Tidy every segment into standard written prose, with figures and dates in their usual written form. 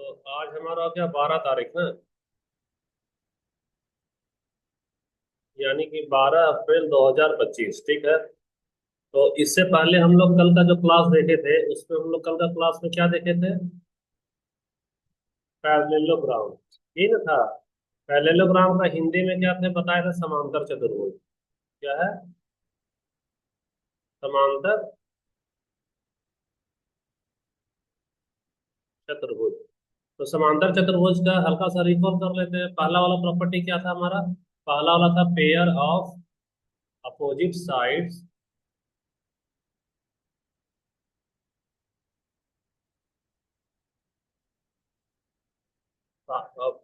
तो आज हमारा क्या 12 तारीख ना, यानी कि 12 अप्रैल 2025। ठीक है। तो इससे पहले हम लोग कल का जो क्लास देखे थे उसमें हम लोग कल का क्लास में क्या देखे थे? पैरेललोग्राम। ये ना था। पैरेललोग्राम का हिंदी में क्या थे बताया था? समांतर चतुर्भुज। क्या है? समांतर चतुर्भुज। तो समांतर चतुर्भुज का हल्का सा रिकॉल कर लेते हैं। पहला वाला प्रॉपर्टी क्या था हमारा? पहला वाला था pair of opposite sides.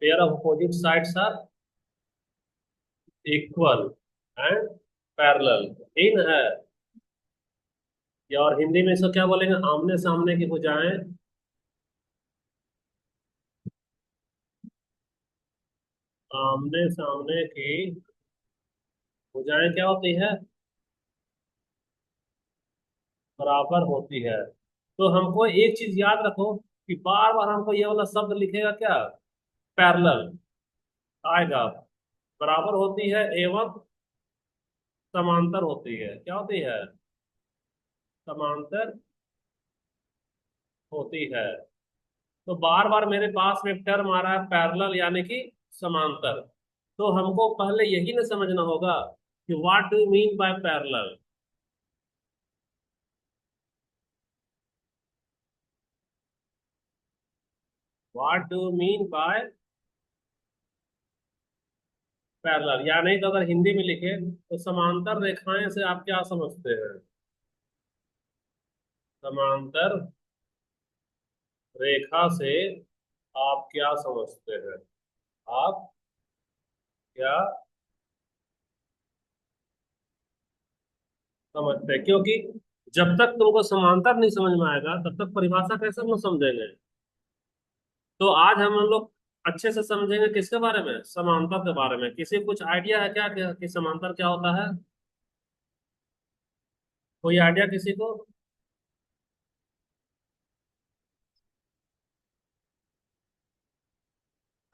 Pair of opposite sides are equal and parallel. इन है। या और हिंदी में इसको क्या बोलेंगे? आमने सामने की भुजाएं। आमने सामने की भुजाएं क्या होती है? बराबर होती है। तो हमको एक चीज याद रखो कि बार बार हमको ये वाला शब्द लिखेगा क्या? पैरेलल आएगा। बराबर होती है एवं समांतर होती है। क्या होती है? समांतर होती है। तो बार बार मेरे पास में एक टर्म आ रहा है पैरेलल, यानी कि समांतर। तो हमको पहले यही ना समझना होगा कि what do mean by parallel. What do mean by parallel, या नहीं तो अगर हिंदी में लिखे तो समांतर रेखाएं से आप क्या समझते हैं? समांतर रेखा से आप क्या समझते हैं? आप क्या समझते हैं? क्योंकि जब तक तुमको समांतर नहीं समझ में आएगा तब तक परिभाषा कैसे हम लोग समझेंगे? तो आज हम लोग अच्छे से समझेंगे किसके बारे में? समांतर के बारे में। किसी को कुछ आइडिया है क्या कि समांतर क्या होता है? कोई आइडिया किसी को?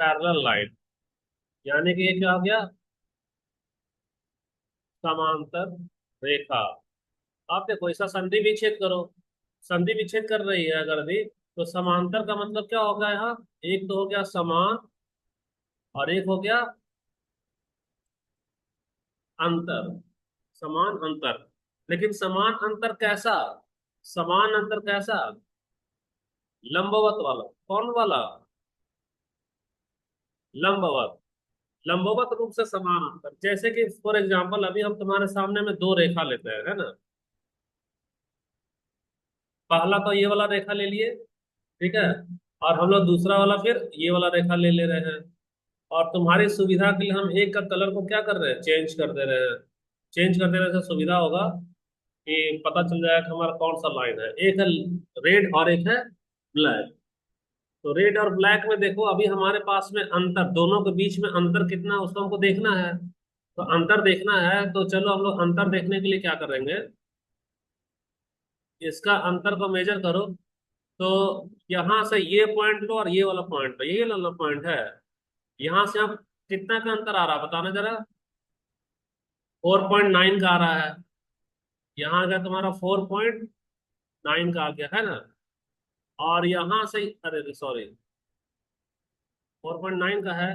पैरेलल लाइन, यानी कि ये क्या हो गया? समांतर रेखा। आप देखो इसका संधि विच्छेद करो। संधि विच्छेद कर रही है अगर भी, तो समांतर का मतलब क्या होगा यहाँ? एक तो हो गया समान, और एक हो गया अंतर। समान अंतर। लेकिन समान अंतर कैसा? समान अंतर कैसा? लंबवत वाला। कौन वाला? लंबवत। लंबवत रूप से समान अंतर, जैसे कि फॉर एग्जांपल अभी हम तुम्हारे सामने में दो रेखा लेते हैं, है ना? पहला तो ये वाला रेखा ले लिए, ठीक है। और हम लोग दूसरा वाला फिर ये वाला रेखा ले ले रहे हैं। और तुम्हारी सुविधा के लिए हम एक का कलर को क्या कर रहे हैं? चेंज कर दे रहे हैं। चेंज कर देने से सुविधा होगा कि पता चल जाएगा कि हमारा कौन सा लाइन है। एक है रेड और एक है ब्लैक। तो रेड और ब्लैक में देखो अभी हमारे पास में अंतर, दोनों के बीच में अंतर कितना है उसको हमको देखना है। तो अंतर देखना है तो चलो हम लोग अंतर देखने के लिए क्या करेंगे? इसका अंतर को मेजर करो। तो यहाँ से ये पॉइंट लो और ये वाला पॉइंट लो, ये वाला पॉइंट है। यहाँ से आप कितना का अंतर आ रहा है बताना जरा? 4.9 का आ रहा है। यहाँ आ गया तुम्हारा 4.9 का आ गया, है ना? और यहाँ से, अरे सॉरी, 4.9 का है।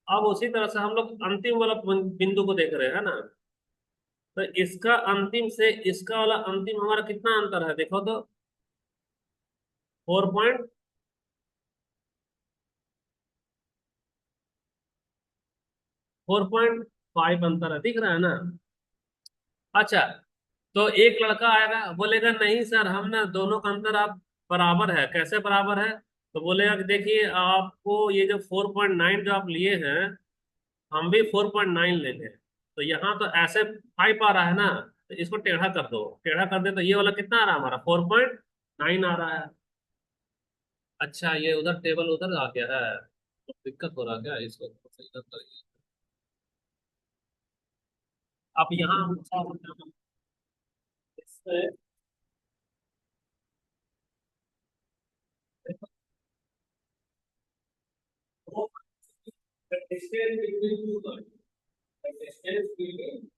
अब उसी तरह से हम लोग अंतिम वाला बिंदु को देख रहे हैं, है ना? तो इसका अंतिम से इसका वाला अंतिम हमारा कितना अंतर है देखो तो? 4.5 अंतर है, दिख रहा है ना? अच्छा। तो एक लड़का आएगा बोलेगा नहीं सर हम ना दोनों का अंतर आप बराबर है। कैसे बराबर है? तो बोलेगा कि देखिए आपको ये जो 4.9 जो आप लिए हैं, हम भी 4.9 लेंगे। तो यहाँ तो ऐसे 5 आ रहा है ना, तो इसको टेढ़ा कर दो। टेढ़ा कर दे तो ये वाला कितना आ रहा है हमारा? 4.9 आ रहा है। अच्छा ये उधर टेबल उधर आ गया है, तो दिक्कत हो रहा है क्या? इसको सही कर करिए। अब यहाँ इससे The distance between two lines. The distance between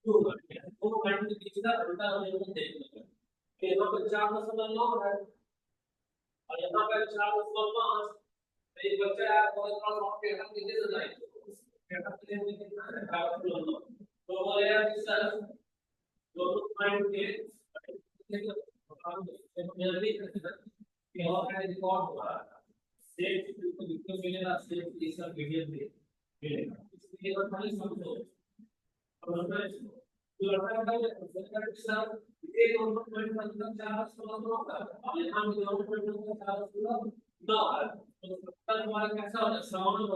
two lines. दोनों लाइन के बीच का अंतर हमें देखना है। तो यहाँ पर 4.9 है और यहाँ पर 4.5। तो एक बच्चा है बहुत थोड़ा सॉफ्टवेयर का कितने से जाएगा? क्या करते हैं कितना है 4.9। तो वो यार इस तरह दोनों पॉइंट के और है रिकॉर्ड हुआ सेव को लिखने मिलेगा सेव इसका वीडियो मिलेगा इसलिए और खाली समझो और तो लड़का है सरकार के साथ एक और पॉइंट मतलब 4.9 होगा और यहां भी 2.9 9 है तो सबका हमारा कैसा हो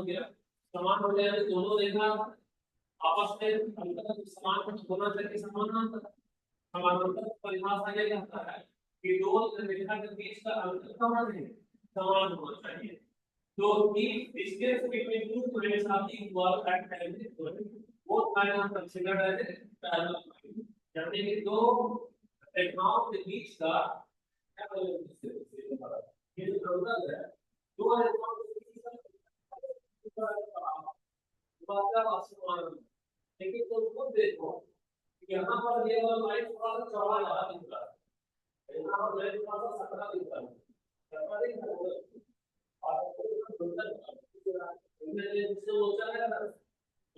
गया समान हो गया तो दोनों देखा आपस में अंतर समान कुछ होना चाहिए समान समानांतर परिभाषा ये कहता है कि दो रेखा के बीच का अंतर समान होना चाहिए। तो if distance between two points are equal at both lines are considered as a parallel line। यानी कि दो रेखाओं के बीच का ये जो अंतर है दो रेखाओं के बीच का समान लेकिन तुम खुद देखो यहाँ पर ये वाला लाइन थोड़ा सा चौड़ा ज्यादा दिख रहा है यहाँ पर लाइन थोड़ा सा सकरा दिख रहा है सकरा दिख रहा है और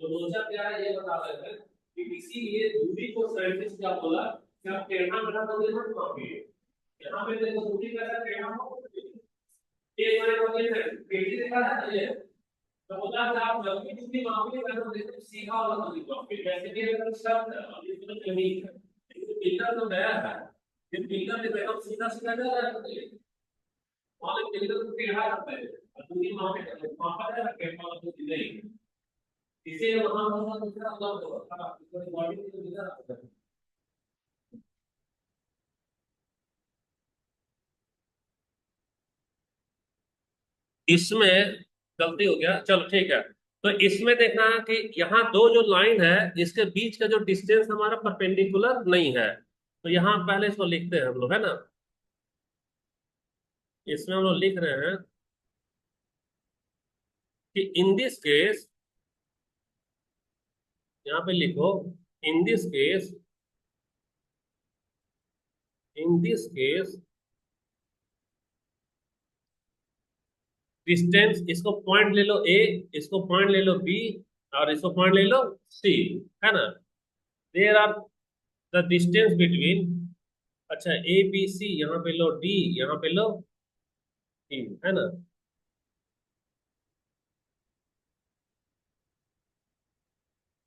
तो लोचा क्या है ये बता रहे हैं कि इसीलिए दूरी को साइंटिस्ट क्या बोला कि आप टेढ़ा मेढ़ा तो देखो तो मापिए यहाँ पे देखो दूरी कैसा टेढ़ा हो एक बड़े को ये पेटी दिखा है ये तो बोला कि आप जब भी दूरी मापिए तो देखो सीधा वाला दूरी मापिए वैसे भी अगर शब्द इसमें कमी है लेकिन पिलर तो गया है ये पिलर ने देखो सीधा सीधा जा रहा है वाले पिलर को टेढ़ा करता है दूरी मापा जाए कैमरा तो नहीं इसे वहां वहां दूसरा अलग होगा इसमें बॉडी को इधर आता है इसमें गलती हो गया चलो ठीक है तो इसमें देखना है कि यहाँ दो जो लाइन है इसके बीच का जो डिस्टेंस हमारा परपेंडिकुलर नहीं है तो यहाँ पहले इसको लिखते हैं हम लोग है ना इसमें हम लोग लिख रहे हैं कि इन दिस केस यहाँ पे लिखो इन दिस केस डिस्टेंस इसको पॉइंट ले लो ए इसको पॉइंट ले लो बी और इसको पॉइंट ले लो सी है ना there are the distance between अच्छा ए बी सी यहाँ पे लो डी यहाँ पे लो ई है ना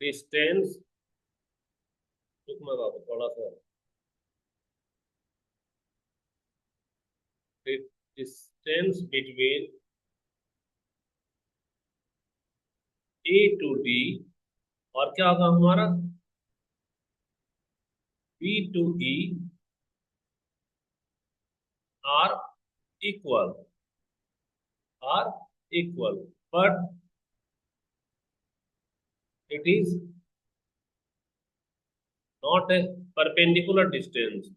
डिस्टेंस थोड़ा सा distance between A to D और क्या होगा हमारा B to E are equal are equal but it is not a perpendicular distance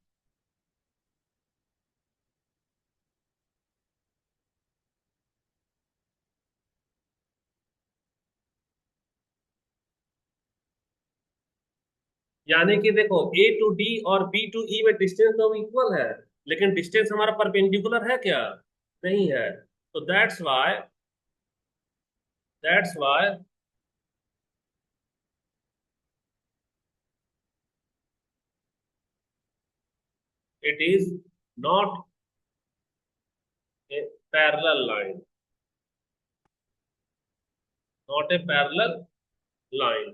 यानी कि देखो ए टू डी और बी टू ई में डिस्टेंस तो इक्वल है लेकिन डिस्टेंस हमारा परपेंडिकुलर है क्या नहीं है तो that's why it is not a parallel line not a parallel line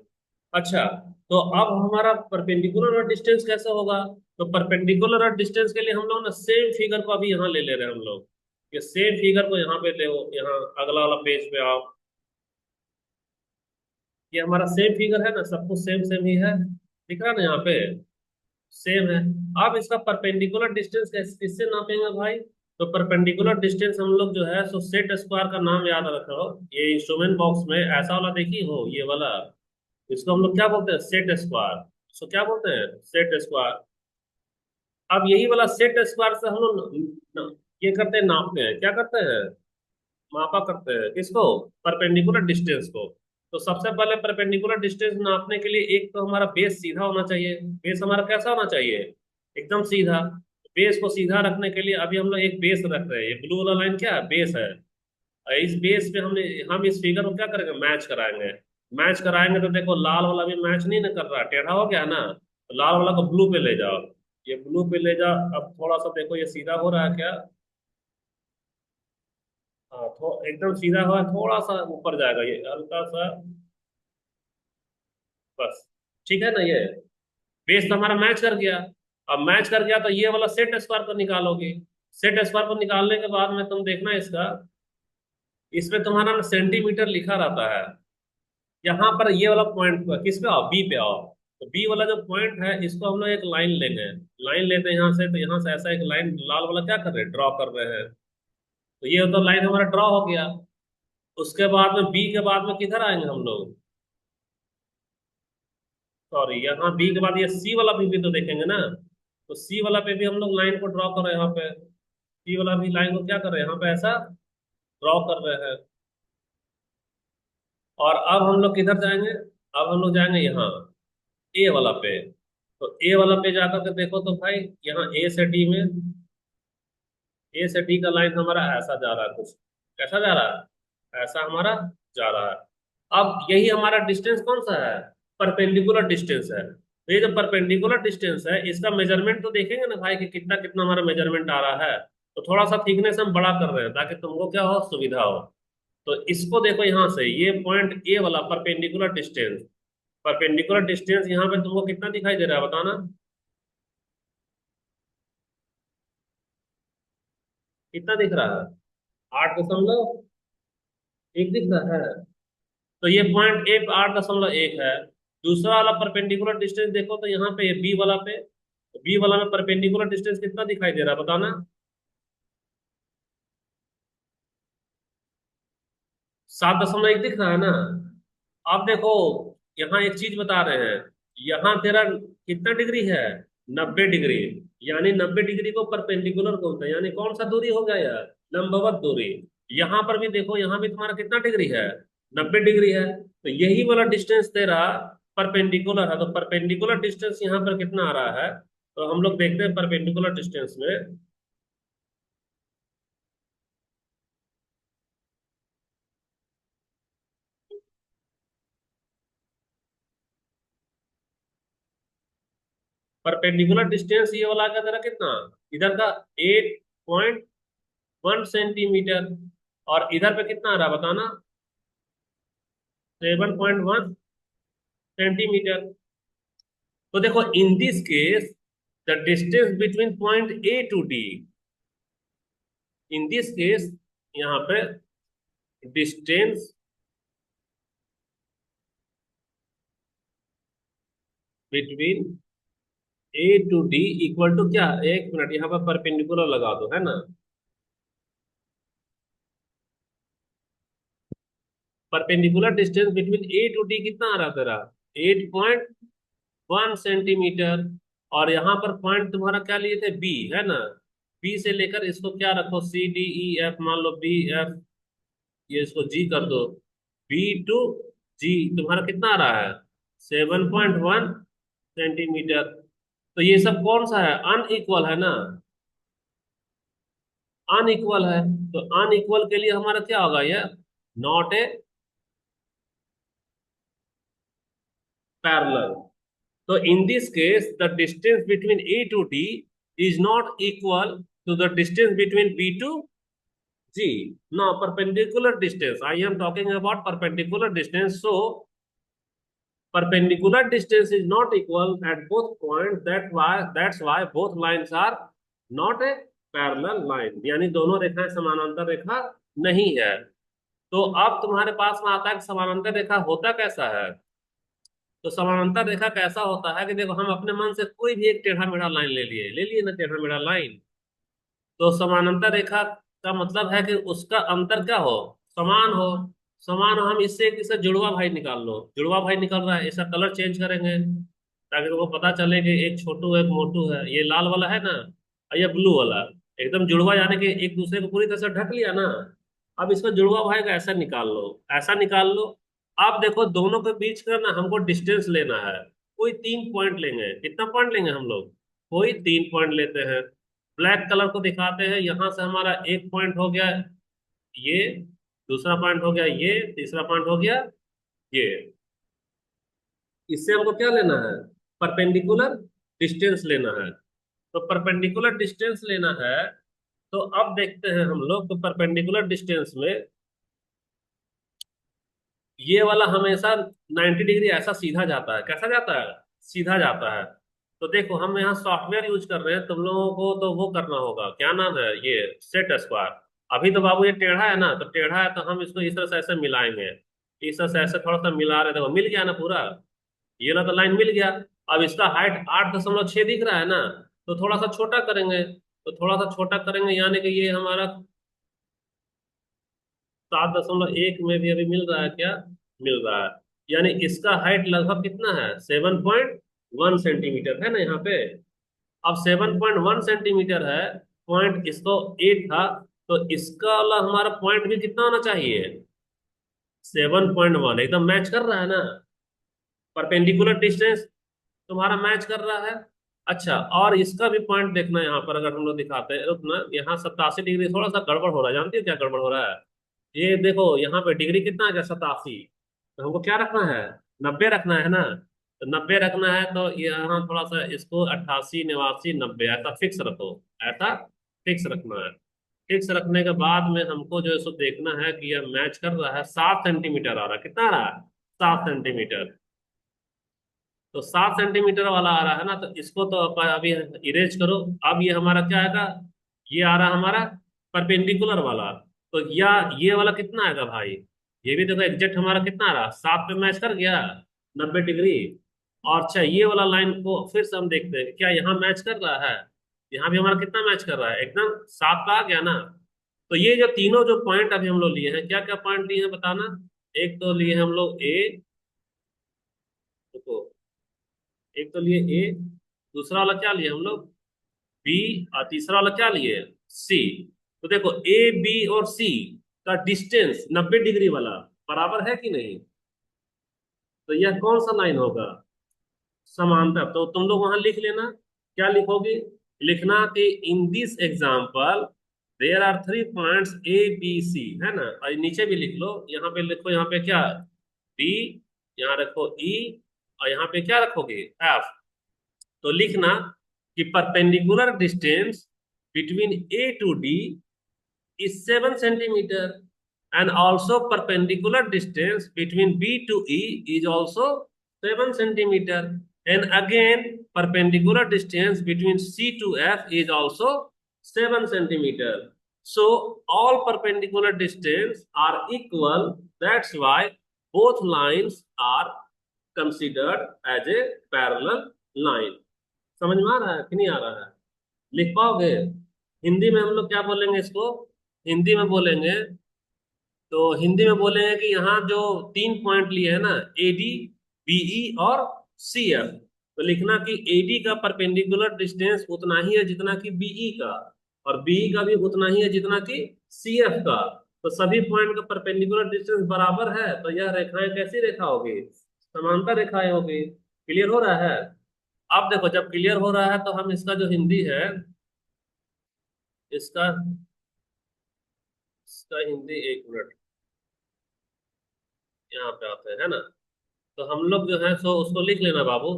अच्छा तो अब हमारा परपेंडिकुलर और डिस्टेंस कैसा होगा तो परपेंडिकुलर और डिस्टेंस के लिए हम लोग ना सेम फिगर को अभी यहाँ ले ले रहे हैं हम लोग ये सेम फिगर को यहाँ पे ले यहाँ अगला वाला पेज पे आओ ये हमारा सेम फिगर है ना सब कुछ सेम सेम ही है दिख रहा है ना यहाँ पे सेम है अब इसका परपेंडिकुलर डिस्टेंस किससे नापेंगे भाई तो परपेंडिकुलर डिस्टेंस हम लोग जो है सो सेट स्क्वायर का नाम याद रखो ये इंस्ट्रूमेंट बॉक्स में ऐसा वाला देखी हो ये वाला इसको हम लोग क्या बोलते हैं सेट स्क्वायर इसको क्या बोलते हैं सेट स्क्वायर अब यही वाला सेट स्क्वायर से हम लोग ये करते हैं नापते हैं क्या करते हैं मापा करते हैं किसको? परपेंडिकुलर डिस्टेंस को। तो सबसे पहले परपेंडिकुलर डिस्टेंस नापने के लिए एक तो हमारा बेस सीधा होना चाहिए। बेस हमारा कैसा होना चाहिए? एकदम सीधा। बेस को सीधा रखने के लिए अभी हम लोग एक बेस रख रहे हैं, ये ब्लू वाला लाइन क्या है? बेस है। और इस बेस पे हम इस फिगर को क्या करेंगे? मैच कराएंगे। मैच कराएंगे तो देखो लाल वाला भी मैच नहीं ना कर रहा, टेढ़ा हो गया ना, तो लाल वाला को ब्लू पे ले जाओ। ये ब्लू पे ले जाओ। अब थोड़ा सा देखो ये सीधा हो रहा है क्या? हाँ, एकदम सीधा हुआ, थोड़ा सा ऊपर जाएगा ये हल्का सा, बस। ठीक है ना? ये बेस तो हमारा मैच कर गया। अब मैच कर गया तो ये वाला सेट स्क्वायर को निकालोगे। सेट स्क्वायर को निकालने के बाद में तुम देखना इसका, इसमें तुम्हारा ना सेंटीमीटर लिखा रहता है। यहाँ पर ये वाला पॉइंट किस पे आओ? बी पे आओ। तो बी वाला जो पॉइंट है इसको हम लोग एक लाइन लेंगे। लाइन लेते हैं यहाँ से, तो यहाँ से ऐसा एक लाइन लाल वाला क्या कर रहे हैं? ड्रॉ कर रहे हैं। तो ये तो लाइन हमारा ड्रॉ हो गया। उसके बाद में बी के बाद में किधर आएंगे हम लोग? सॉरी, यहाँ बी के बाद ये सी वाला भी तो देखेंगे ना। तो सी वाला पे भी हम लोग लाइन को ड्रॉ कर रहे हैं यहाँ पे। सी वाला भी लाइन को क्या कर रहे हैं? यहाँ पे ऐसा ड्रॉ कर रहे हैं। और अब हम लोग किधर जाएंगे? अब हम लोग जाएंगे यहाँ ए वाला पे। तो ए वाला पे जाकर के देखो तो भाई, यहाँ ए से डी में, ए से डी का लाइन हमारा ऐसा जा रहा है कुछ। कैसा जा रहा है? ऐसा हमारा जा रहा है। अब यही हमारा डिस्टेंस कौन सा है? परपेंडिकुलर डिस्टेंस है। तो ये जो परपेंडिकुलर डिस्टेंस है इसका मेजरमेंट तो देखेंगे ना भाई कि कितना कितना हमारा मेजरमेंट आ रहा है। तो थोड़ा सा थिकनेस हम बड़ा कर रहे हैं ताकि तुमको क्या हो? सुविधा हो। तो इसको देखो यहाँ से, ये पॉइंट ए वाला परपेंडिकुलर डिस्टेंस, परपेंडिकुलर डिस्टेंस यहाँ पे तुमको कितना दिखाई दे रहा है बताना? कितना दिख रहा है? 8.1 दिख रहा है। तो ये पॉइंट ए 8.1 है। दूसरा वाला परपेंडिकुलर डिस्टेंस देखो तो यहाँ पे बी वाला पे, बी वाला में परपेंडिकुलर डिस्टेंस कितना दिखाई दे रहा है बताना? 7.1 दिख रहा है ना। अब देखो, यहाँ एक चीज बता रहे हैं, यहाँ तेरा कितना डिग्री है? 90 डिग्री। यानी 90 डिग्री को परपेंडिकुलर बोलते हैं, यानी कौन सा दूरी हो गया यार? लंबवत दूरी। यहाँ पर भी देखो, यहाँ भी तुम्हारा कितना डिग्री है? 90 डिग्री है। तो यही वाला डिस्टेंस तेरा परपेंडिकुलर है। तो परपेंडिकुलर डिस्टेंस यहाँ पर कितना आ रहा है? तो हम लोग देखते हैं परपेंडिकुलर डिस्टेंस में। परपेंडिकुलर डिस्टेंस ये वाला का तेरा कितना? इधर का 8.1 सेंटीमीटर। और इधर पे कितना आ रहा है बताना? 7.1 सेंटीमीटर। तो देखो in this case the distance between point A to D, in this case यहाँ पे distance between A to D equal to क्या? एक मिनट, यहाँ पर परपेंडिकुलर लगा दो, है ना। Perpendicular distance between A to D कितना आ रहा तेरा? 8.1 सेंटीमीटर। और यहाँ पर पॉइंट तुम्हारा क्या लिए थे? बी, है ना। बी से लेकर इसको क्या रखो? सी डी ई एफ मान लो, बी एफ, ये इसको जी कर दो। बी टू जी तुम्हारा कितना आ रहा है? 7.1 सेंटीमीटर। तो ये सब कौन सा है? अनइक्वल है ना। अनइक्वल है। तो अनइक्वल के लिए हमारा क्या होगा? ये not a parallel. So in this case, the distance between A to D is not equal to the distance between B to G. Now, perpendicular distance. I am talking about perpendicular distance. So, perpendicular distance is not equal at both points. That's why both lines are not a parallel line. यानी दोनों रेखाएं समानांतर रेखा नहीं है। तो अब तुम्हारे पास में आता है कि समानांतर रेखा होता कैसा है। तो समानांतर रेखा कैसा होता है कि देखो, हम अपने मन से कोई भी एक टेढ़ा मेढ़ा लाइन ले लिए ना, टेढ़ा मेढ़ा लाइन। तो समानांतर रेखा का मतलब है कि उसका अंतर क्या हो? समान हो। समान हो, हम इससे इससे जुड़वा भाई निकाल लो, जुड़वा भाई निकल रहा है, इसका कलर चेंज करेंगे ताकि तुमको पता चले कि एक छोटू है एक मोटू है। ये लाल वाला है ना, और ये ब्लू वाला, एकदम जुड़वा, यानी कि एक दूसरे को पूरी तरह से ढक लिया ना। अब इसका जुड़वा भाई का ऐसा निकाल लो, ऐसा निकाल लो। आप देखो दोनों के बीच का ना हमको डिस्टेंस लेना है। कोई 3 पॉइंट लेंगे, कितना पॉइंट लेंगे हम लोग? कोई 3 पॉइंट लेते हैं। ब्लैक कलर को दिखाते हैं, यहां से हमारा एक पॉइंट हो गया ये, दूसरा पॉइंट हो गया ये, तीसरा पॉइंट हो गया ये। इससे हमको क्या लेना है? परपेंडिकुलर डिस्टेंस लेना है। तो परपेंडिकुलर डिस्टेंस लेना है। तो अब देखते हैं हम लोग, तो परपेंडिकुलर डिस्टेंस में ये वाला हमेशा 90 डिग्री ऐसा सीधा जाता है। कैसा जाता है? सीधा जाता है। तो देखो हम यहाँ सॉफ्टवेयर यूज कर रहे हैं, तुम लोगों को तो वो करना होगा, क्या नाम है ये, सेट स्क्वायर। अभी तो बाबू ये टेढ़ा है ना, तो टेढ़ा है तो हम इसको इस तरह से ऐसे मिलाएंगे। इस तरह से ऐसे थोड़ा सा मिला रहे, देखो मिल गया ना पूरा। ये वाला तो लाइन मिल गया। अब इसका हाइट 8.6 दिख रहा है ना, तो थोड़ा सा छोटा करेंगे। तो थोड़ा सा छोटा करेंगे, यानी कि ये हमारा 7.1 में भी अभी मिल रहा है क्या? मिल रहा है। यानी इसका हाइट लगभग कितना है? 7.1 सेंटीमीटर है ना यहाँ पे। अब 7.1 सेंटीमीटर है, पॉइंट इसको 8 था, तो इसका वाला हमारा पॉइंट भी कितना होना चाहिए? 7.1, एकदम मैच कर रहा है ना। परपेंडिकुलर डिस्टेंस तुम्हारा मैच कर रहा है। अच्छा, और इसका भी पॉइंट देखना यहाँ पर, अगर हम लोग दिखाते हैं, रुकना, यहाँ 87 डिग्री थोड़ा सा गड़बड़ हो रहा है, जानती हो क्या गड़बड़ हो रहा है? ये देखो यहाँ पे डिग्री कितना आ गया, 87। तो हमको क्या रखना है? 90 रखना है ना। तो 90 रखना है, तो यहाँ थोड़ा सा इसको 88, 89, 90 ऐसा फिक्स रखो। ऐसा फिक्स रखना है। फिक्स रखने के बाद में हमको जो है सो देखना है कि यह मैच कर रहा है। 7 सेंटीमीटर आ रहा है, कितना आ रहा है? 7 सेंटीमीटर। तो 7 सेंटीमीटर वाला आ रहा है ना, तो इसको तो अभी इरेज करो। अब ये हमारा क्या आएगा? ये आ रहा हमारा परपेंडिकुलर वाला। तो या ये वाला कितना आएगा भाई? ये भी देखो एग्जैक्ट हमारा कितना आ रहा, 7 पे मैच कर गया, 90 डिग्री। और अच्छा, ये वाला लाइन को फिर से हम देखते हैं क्या यहाँ मैच कर रहा है। यहाँ भी हमारा कितना मैच कर रहा है? एकदम 7 पे आ गया ना। तो ये जो तीनों जो पॉइंट अभी हम लोग लिए हैं, क्या क्या पॉइंट लिए हैं बताना। एक तो लिए हम लोग ए, देखो, एक तो लिए ए, दूसरा वाला क्या लिए हम लोग? बी, और तीसरा वाला क्या लिए? सी। तो देखो ए बी और सी का डिस्टेंस 90 डिग्री वाला बराबर है कि नहीं? तो यह कौन सा लाइन होगा? समांतर। तो तुम लोग वहां लिख लेना। क्या लिखोगे? लिखना कि in this example there are 3 points A B C, है ना। और नीचे भी लिख लो, यहाँ पे लिखो, यहाँ पे क्या? बी, यहाँ रखो ई, और यहाँ पे क्या रखोगे? एफ। तो लिखना कि perpendicular distance between A to D is 7 centimeter, and also perpendicular distance between B to E is also 7 centimeter, and again perpendicular distance between C to F is also 7 centimeter. So all perpendicular distance are equal. That's why both lines are considered as a parallel line. समझ में आ रहा है कि नहीं आ रहा है? लिख पाओगे? हिंदी में हम लोग क्या बोलेंगे इसको? हिंदी में बोलेंगे, तो हिंदी में बोलेंगे कि यहाँ जो 3 पॉइंट लिए है ना, ए डी, बीई और सी एफ, तो लिखना कि एडी का परपेंडिकुलर डिस्टेंस उतना ही है जितना कि बीई का, और बीई का भी उतना ही है जितना कि सी एफ का। तो सभी पॉइंट का परपेंडिकुलर डिस्टेंस बराबर है, तो यह रेखाएं कैसी रेखा होगी? समांतर रेखाएं होगी। क्लियर हो रहा है? अब देखो, जब क्लियर हो रहा है तो हम इसका जो हिंदी है, इसका इसका हिंदी, 1 मिनट, यहाँ पे आते हैं, है ना। तो हम लोग जो है सो उसको लिख लेना बाबू।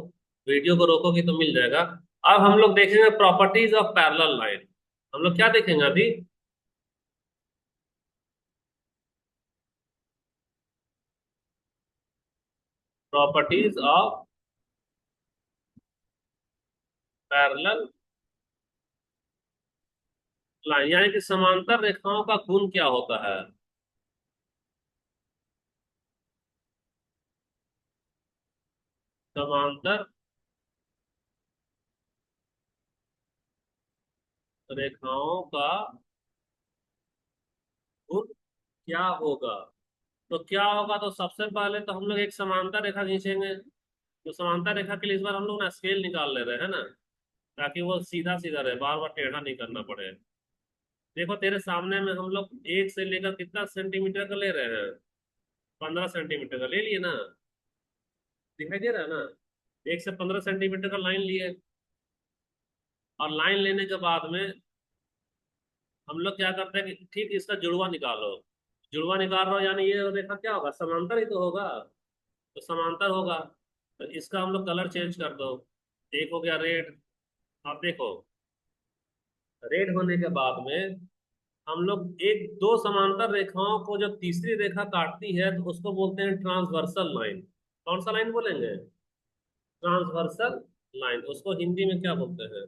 वीडियो को रोकोगे तो मिल जाएगा। अब हम लोग देखेंगे प्रॉपर्टीज ऑफ पैरेलल लाइन। हम लोग क्या देखेंगे अभी? प्रॉपर्टीज ऑफ पैरेलल लाइन, यानी कि समांतर रेखाओं का गुण क्या होता है? समांतर रेखाओं का गुण क्या होगा? तो क्या होगा, तो सबसे पहले तो हम लोग एक समांतर रेखा खींचेंगे। तो समांतर रेखा के लिए इस बार हम लोग ना स्केल निकाल ले रहे हैं ना, ताकि वो सीधा सीधा रहे, बार बार टेढ़ा नहीं करना पड़े। देखो तेरे सामने में हम लोग एक से लेकर कितना सेंटीमीटर का ले रहे हैं, 15 सेंटीमीटर का ले लिए ना, दिखाई दे रहा है ना, 1 से 15 सेंटीमीटर का लाइन लिए। और लाइन लेने के बाद में हम लोग क्या करते हैं कि ठीक इसका जुड़वा निकालो। जुड़वा निकाल रहे हो यानी ये रेखा क्या होगा, समांतर ही तो होगा, तो समांतर होगा। तो इसका हम लोग कलर चेंज कर दो, एक हो गया रेड। अब देखो, रेड होने के बाद में हम लोग एक दो समांतर रेखाओं को जब तीसरी रेखा काटती है तो उसको बोलते हैं ट्रांसवर्सल लाइन। कौन सा लाइन बोलेंगे, ट्रांसवर्सल लाइन। उसको हिंदी में क्या बोलते हैं,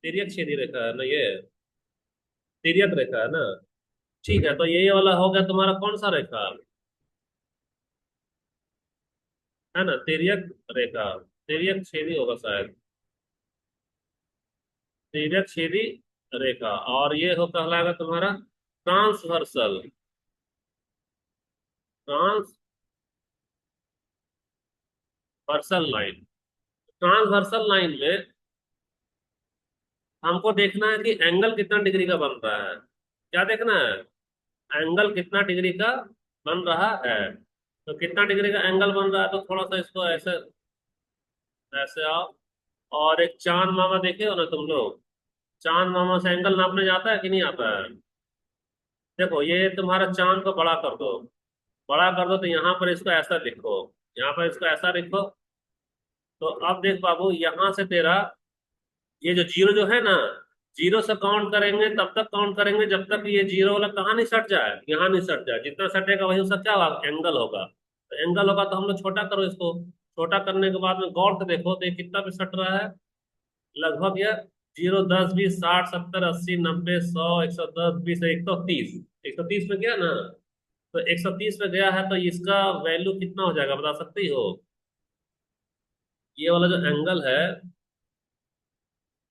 तिर्यक छेदी रेखा है ना ये, तिर्यक रेखा है ना। ठीक है, तो ये वाला हो गया तुम्हारा कौन सा रेखा, है ना, तिर्यक रेखा, तिर्यक छेदी होगा शायद, तिर्यक छेदी रेखा। और ये हो कहलाएगा तुम्हारा transversal, transversal line. Transversal line में हमको देखना है कि एंगल कितना डिग्री का बन रहा है। क्या देखना है, एंगल कितना डिग्री का बन रहा है। तो कितना डिग्री का एंगल बन रहा है, तो थोड़ा सा इसको ऐसे ऐसे आओ। और एक चांद मामा देखे हो ना तुम लोग, चांद मामा से एंगल नापने जाता है कि नहीं आता है। देखो ये तुम्हारा चांद को बड़ा कर दो, बड़ा कर दो तो यहाँ पर इसको ऐसा लिखो, यहाँ पर इसको ऐसा लिखो। तो अब देख बाबू, यहाँ से तेरा ये जो जीरो जो है ना, जीरो से काउंट करेंगे तब तक काउंट करेंगे जब तक ये जीरो वाला कहाँ नहीं सट जाए, यहाँ नहीं सट जाए। जितना सटेगा वही उसका क्या होगा, एंगल होगा। तो एंगल होगा तो हम लोग छोटा करो इसको, छोटा करने के बाद में गौर से देखो तो ये कितना पे सट रहा है, लगभग ये 0, 10, 20, 60, 70, 80, 90, 100, 110, 20, 130 पे गया ना। तो 130 पे गया है तो इसका वैल्यू कितना हो जाएगा बता सकती हो। ये वाला जो एंगल है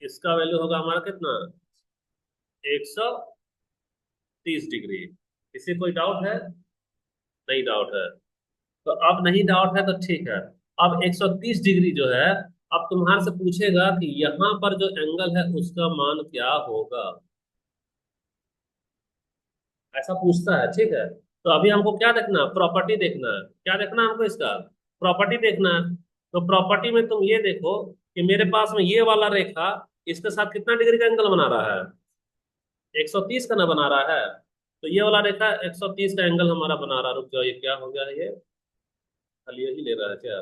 इसका वैल्यू होगा हमारा कितना, 130 डिग्री। किसी कोई डाउट है, नहीं डाउट है। तो अब नहीं डाउट है तो ठीक है। अब 130 डिग्री जो है, अब तुम्हारे से पूछेगा कि यहाँ पर जो एंगल है उसका मान क्या होगा, ऐसा पूछता है। ठीक है, तो अभी हमको क्या देखना, प्रॉपर्टी देखना है। क्या देखना है हमको, इसका प्रॉपर्टी देखना है। तो प्रॉपर्टी में तुम ये देखो कि मेरे पास में ये वाला रेखा इसके साथ कितना डिग्री का एंगल बना रहा है, 130 का ना बना रहा है। तो ये वाला रेखा 130 का एंगल हमारा बना रहा है। रुक जाओ, ये क्या हो गया है, ये खाली यही ले रहा है क्या।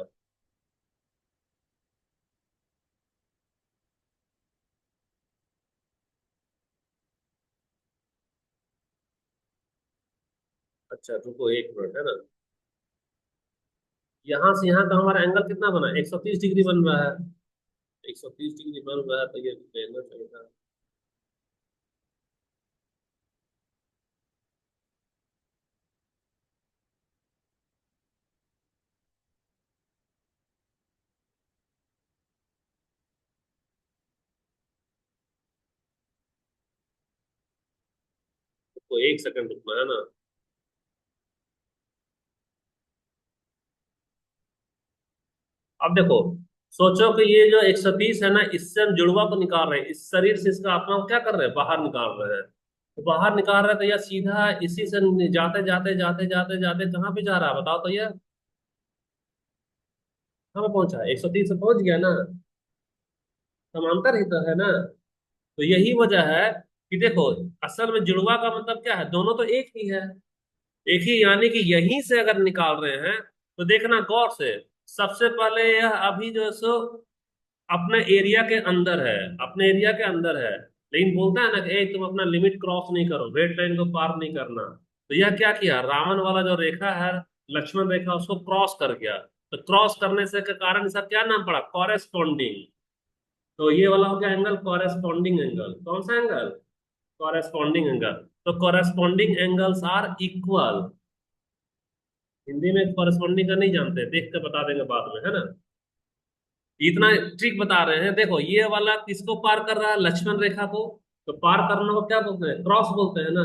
अच्छा रुको 1 मिनट, है ना। यहाँ से यहाँ का हमारा एंगल कितना बना, 130 डिग्री बन रहा है। 130 डिग्री बन रहा है तो ये लेना चाहिए था। तो 1 सेकंड रुकना है ना। अब देखो, सोचो कि ये जो 130 है ना, इससे हम जुड़वा को निकाल रहे हैं, इस शरीर से इसका आत्मा को क्या कर रहे हैं, बाहर निकाल रहे हैं। तो बाहर निकाल रहे हैं तो यह सीधा इसी से जाते जाते जाते जाते जाते कहाँ पे जा रहा है बताओ तो, ये कहाँ पे पहुंचा, 130 से पहुंच गया ना, समांतर ही तो है ना। तो यही वजह है कि देखो, असल में जुड़वा का मतलब क्या है, दोनों तो एक ही है, एक ही, यानी कि यहीं से अगर निकाल रहे हैं तो देखना गौर से। सबसे पहले यह अभी जो है सो अपने एरिया के अंदर है, अपने एरिया के अंदर है। लेकिन बोलता है ना कि ए तुम अपना लिमिट क्रॉस नहीं करो, रेड लाइन को पार नहीं करना। तो यह क्या किया, रावण वाला जो रेखा है, लक्ष्मण रेखा, उसको क्रॉस कर गया। तो क्रॉस करने से के कारण इसका क्या नाम पड़ा, कॉरेस्पॉन्डिंग। तो ये वाला हो गया एंगल कॉरेस्पॉन्डिंग एंगल। कौन सा एंगल, कॉरेस्पॉन्डिंग एंगल। तो corresponding angles are equal. Hindi में कॉरेस्पॉन्डिंग का नहीं जानते, देख के बता देंगे बाद में, है ना। इतना ट्रिक बता रहे हैं। देखो ये वाला किसको पार कर रहा है, लक्ष्मण रेखा को। तो पार करने को क्या बोलते हैं, क्रॉस बोलते हैं ना।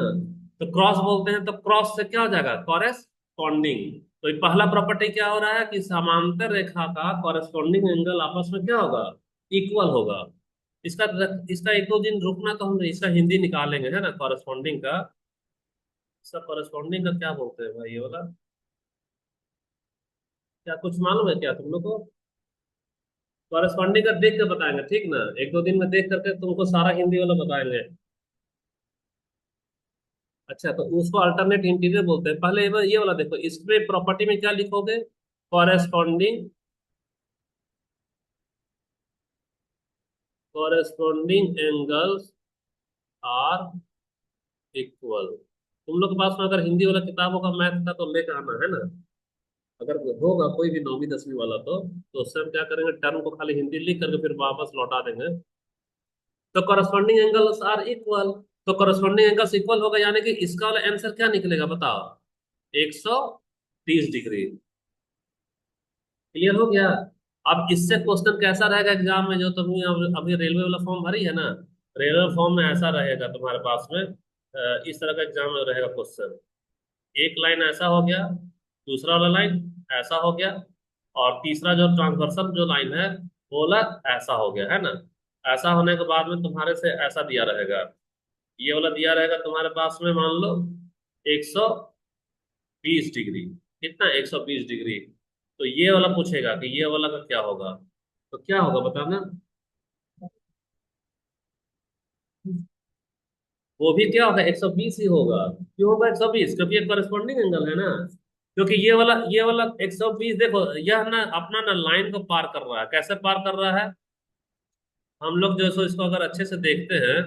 तो क्रॉस बोलते हैं तो क्रॉस से क्या हो जाएगा, कॉरेस्पॉन्डिंग। तो ये पहला प्रॉपर्टी क्या हो रहा है कि समांतर रेखा का कॉरेस्पॉन्डिंग एंगल आपस में क्या होगा, इक्वल होगा। इसका इसका एक दो दिन रुकना, तो हम इसका हिंदी निकालेंगे, है ना, कॉरेस्पॉन्डिंग का। इसका कॉरेस्पॉन्डिंग का क्या बोलते हैं भाई ये वाला? क्या कुछ मालूम है क्या तुम लोग को? कॉरेस्पॉन्डिंग का देख के बताएंगे, ठीक ना, एक दो दिन में देख करके तुमको सारा हिंदी वाला बताएंगे। अच्छा, तो उसको अल्टरनेट इंटीरियर बोलते हैं। पहले ये वाला देखो, इसमें प्रॉपर्टी में क्या लिखोगे? Corresponding, corresponding angles are equal. तुम लोग के पास में अगर हिंदी वाला किताब होगा, मैथ का, तो लेकर आना, है ना। अगर होगा कोई भी 9वीं 10वीं वाला, तो उससे हम क्या करेंगे, टर्म को खाली हिंदी लिख करके फिर वापस लौटा देंगे। तो करस्पॉन्डिंग एंगल्स आर इक्वल। तो करस्पॉन्डिंग एंगल्स इक्वल होगा, यानी कि इसका वाला आंसर क्या निकलेगा बताओ? 130 डिग्री। क्लियर हो गया? अब इससे क्वेश्चन कैसा रहेगा एग्जाम में, जो तुमने अभी रेलवे वाला फॉर्म भरी है ना, रेलवे फॉर्म में ऐसा रहेगा तुम्हारे पास में, इस तरह का एग्जाम में रहेगा क्वेश्चन। एक लाइन ऐसा हो गया, दूसरा वाला लाइन ऐसा हो गया, और तीसरा जो ट्रांसवर्सल जो लाइन है, वो वाला ऐसा हो गया, है ना। ऐसा होने के बाद में तुम्हारे से ऐसा दिया रहेगा, ये वाला दिया रहेगा तुम्हारे पास में, मान लो 120 डिग्री। कितना? 120 डिग्री। तो ये वाला पूछेगा कि ये वाला का क्या होगा, तो क्या होगा बताना। वो भी क्या होगा? 120 ही होगा। क्यों होगा 120? क्योंकि ये करस्पॉन्डिंग एंगल है ना। क्योंकि ये वाला 120, देखो यह ना अपना ना लाइन को पार कर रहा है। कैसे पार कर रहा है? हम लोग जो सो इसको अगर अच्छे से देखते हैं,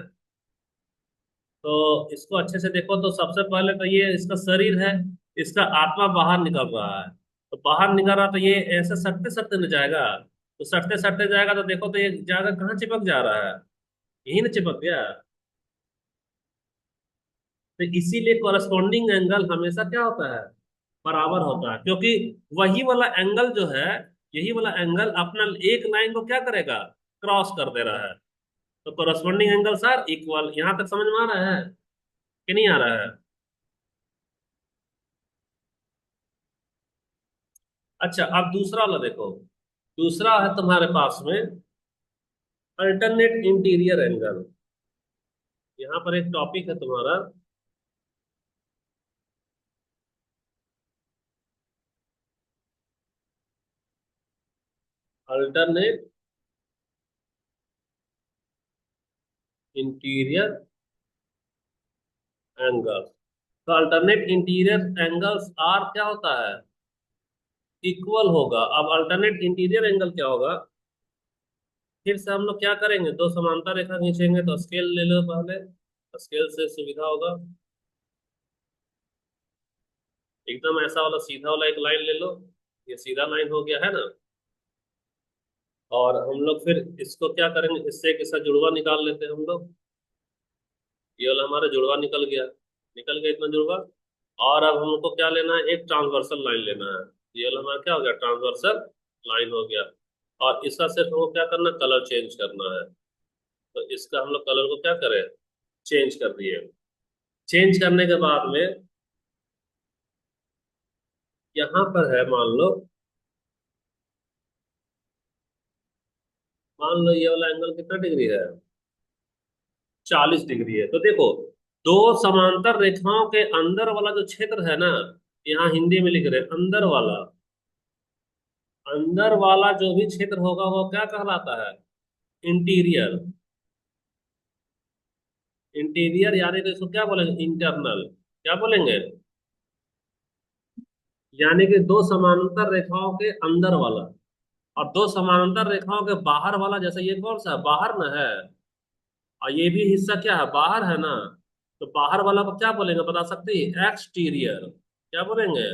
तो इसको अच्छे से देखो, तो सबसे पहले तो ये इसका शरीर है, इसका आत्मा बाहर निकल रहा है। तो बाहर निकल रहा, तो ये ऐसे सटते सटते न जाएगा। तो सटते सटते जाएगा, तो देखो तो ये जाकर कहाँ चिपक जा रहा है? यही ना चिपक गया। तो इसीलिए कॉरेस्पॉन्डिंग एंगल हमेशा क्या होता है? बराबर होता है। क्योंकि वही वाला एंगल जो है, यही वाला एंगल अपना एक लाइन को क्या करेगा? क्रॉस कर दे रहा है। तो कॉरेस्पॉन्डिंग एंगल्स आर इक्वल। यहां तक समझ में आ रहा है कि नहीं आ रहा है? अच्छा, अब दूसरा वाला देखो। दूसरा है तुम्हारे पास में अल्टरनेट इंटीरियर एंगल। यहाँ पर एक टॉपिक है तुम्हारा, अल्टरनेट इंटीरियर एंगल। तो अल्टरनेट इंटीरियर एंगल्स आर क्या होता है? इक्वल होगा। अब अल्टरनेट इंटीरियर एंगल क्या होगा? फिर से हम लोग क्या करेंगे, दो समांतर रेखा खींचेंगे। तो स्केल ले लो पहले, स्केल से सुविधा होगा। एकदम ऐसा वाला सीधा वाला एक लाइन ले लो, ये सीधा लाइन हो गया, है ना। और हम लोग फिर इसको क्या करेंगे, इससे एक इसका जुड़वा निकाल लेते हैं हम लोग। ये वाला हमारा जुड़वा निकल गया, निकल गया इतना जुड़वा। और अब हमको क्या लेना है? एक ट्रांसवर्सल लाइन लेना है। ये वाला हमारा क्या हो गया? ट्रांसवर्सल लाइन हो गया। और इसका सिर्फ हमको क्या करना, कलर चेंज करना है। तो इसका हम लोग कलर को क्या करें, चेंज कर दिए। चेंज करने के बाद में यहाँ पर है, मान लो ये वाला एंगल कितना डिग्री है? 40 डिग्री है। तो देखो, दो समांतर रेखाओं के अंदर वाला जो क्षेत्र है ना, यहाँ हिंदी में लिख रहे हैं, अंदर वाला, अंदर वाला जो भी क्षेत्र होगा वो क्या कहलाता है? इंटीरियर। इंटीरियर यानी कि इसको क्या बोलेंगे? इंटरनल। क्या बोलेंगे? यानी कि दो समांतर रेखाओं के अंदर वाला, और दो समांतर रेखाओं के बाहर वाला। जैसे ये कौन सा है? बाहर ना है, और ये भी हिस्सा क्या है? बाहर है ना। तो बाहर वाला को क्या बोलेंगे, बता सकती है? एक्सटीरियर। क्या बोलेंगे?